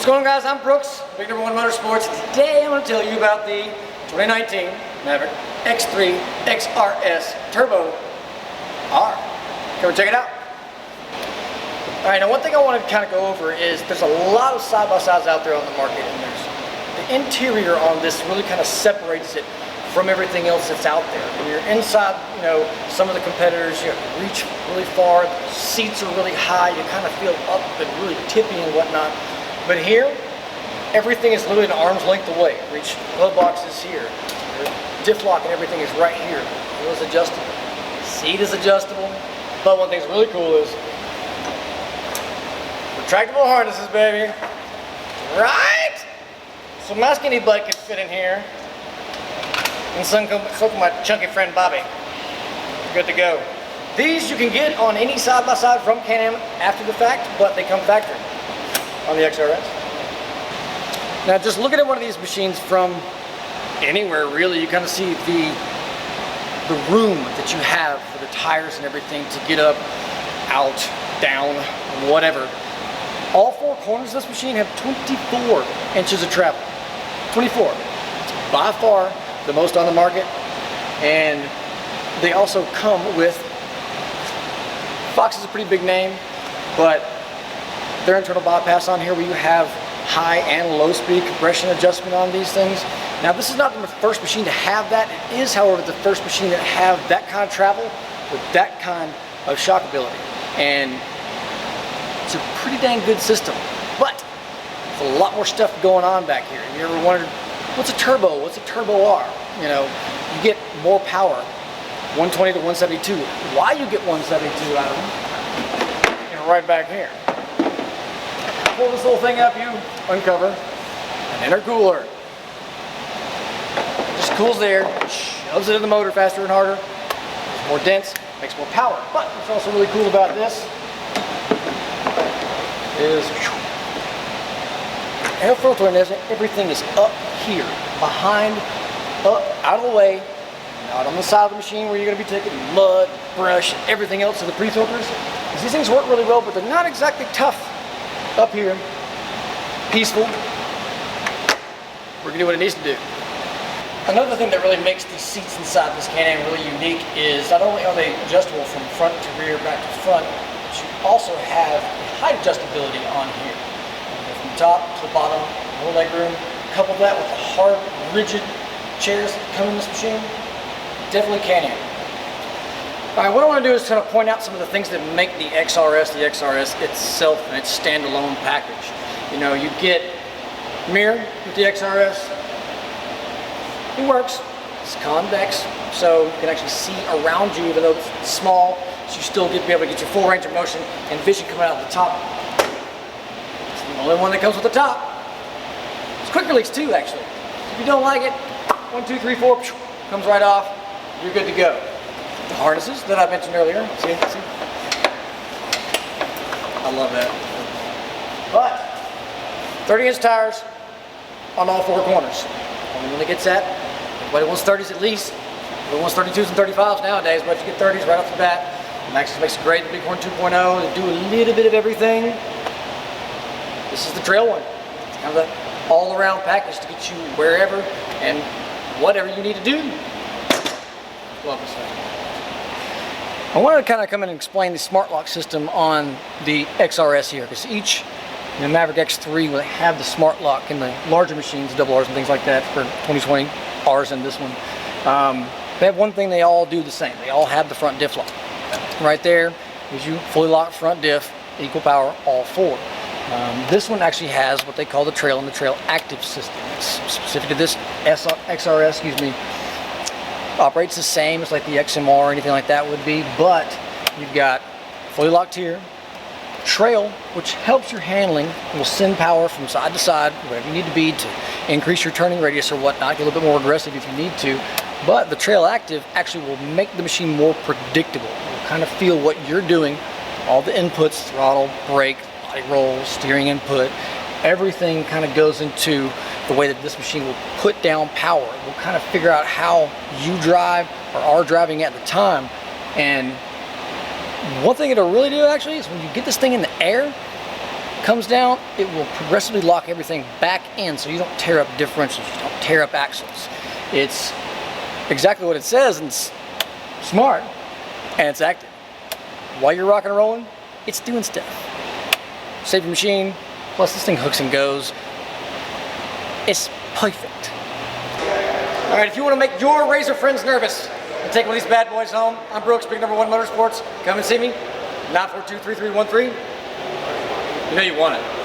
What's going on, guys? I'm Brooks, Big Number One Motorsports. Today I'm going to tell you about the 2019 Maverick X3 XRS Turbo R. Come check it out. Alright, now one thing I want to kind of go over is there's a lot of side-by-sides out there on the market, and the interior on this really kind of separates it from everything else that's out there. When you're inside, you know, some of the competitors, you reach really far, the seats are really high, you kind of feel up and really tippy and whatnot. But here, everything is literally an arm's length away. Reach glove boxes here. Your diff lock and everything is right here. Wheel is adjustable. Seat is adjustable. But one thing that's really cool is retractable harnesses, baby. Right? So my skinny butt can fit in here. And so can my chunky friend Bobby. Good to go. These you can get on any side-by-side from Can-Am after the fact, but they come factory on the XRS. Now just looking at one of these machines from anywhere really, you kind of see the room that you have for the tires and everything to get up, out, down, whatever. All four corners of this machine have 24 inches of travel. 24. It's by far the most on the market, and they also come with, Fox is a pretty big name, but their internal bypass on here where you have high and low speed compression adjustment on these things. Now this is not the first machine to have that. It is, however, the first machine that have that kind of travel with that kind of shock ability. And it's a pretty dang good system, but there's a lot more stuff going on back here. You ever wondered, what's a turbo? What's a turbo R? You know, you get more power, 120 to 172. Why you get 172 out of them? You know, right back here. Pull this little thing up, you uncover an intercooler. Just cools the air, shoves it in the motor faster and harder. It's more dense, makes more power. But what's also really cool about this is air filter and everything is up here, behind, up, out of the way, not on the side of the machine where you're going to be taking mud, brush, everything else to the pre-filters. These things work really well, but they're not exactly tough. Up here, peaceful, we're going to do what it needs to do. Another thing that really makes these seats inside this Can-Am really unique is not only are they adjustable from front to rear, back to front, but you also have height adjustability on here. From the top to the bottom, more leg room. Couple that with the hard, rigid chairs that come in this machine, definitely Can-Am. Alright, what I want to do is kind of point out some of the things that make the XRS itself and its standalone package. You know, you get mirror with the XRS. It works. It's convex, so you can actually see around you, even though it's small, so you still be able to get your full range of motion and vision coming out of the top. It's the only one that comes with the top. It's quick release too, actually. If you don't like it, 1, 2, 3, 4, comes right off. You're good to go. The harnesses that I mentioned earlier. See? I love that. But 30-inch tires on all four corners. Only one that gets that. Everybody wants 30s at least. Everybody wants 32s and 35s nowadays, but you get 30s right off the bat. Maxxis makes a great Bighorn 2.0. They do a little bit of everything. This is the trail one. It's kind of the all-around package to get you wherever and whatever you need to do. Love this thing. I wanted to kind of come in and explain the smart lock system on the XRS here, because each Maverick X3 will have the smart lock in the larger machines, double R's and things like that for 2020 R's and this one. They have one thing they all do the same. They all have the front diff lock. Right there is you fully locked front diff, equal power, all four. This one actually has what they call the trail and the trail active system. It's specific to this XRS, excuse me. Operates the same as like the XMR or anything like that would be, but you've got fully locked here, trail, which helps your handling, will send power from side to side, wherever you need to be to increase your turning radius or whatnot, get a little bit more aggressive if you need to. But the trail active actually will make the machine more predictable. You'll kind of feel what you're doing, all the inputs, throttle, brake, body roll, steering input, everything kind of goes into the way that this machine will put down power. We'll kind of figure out how you drive or are driving at the time. And one thing it'll really do actually is when you get this thing in the air, comes down, it will progressively lock everything back in so you don't tear up differentials, you don't tear up axles. It's exactly what it says, and it's smart, and it's active. While you're rocking and rolling, it's doing stuff. Save your machine, plus this thing hooks and goes. It's perfect. All right, if you want to make your racer friends nervous and take one of these bad boys home, I'm Brooks, big number 1 Motorsports. Come and see me, 942-3313. You know you want it.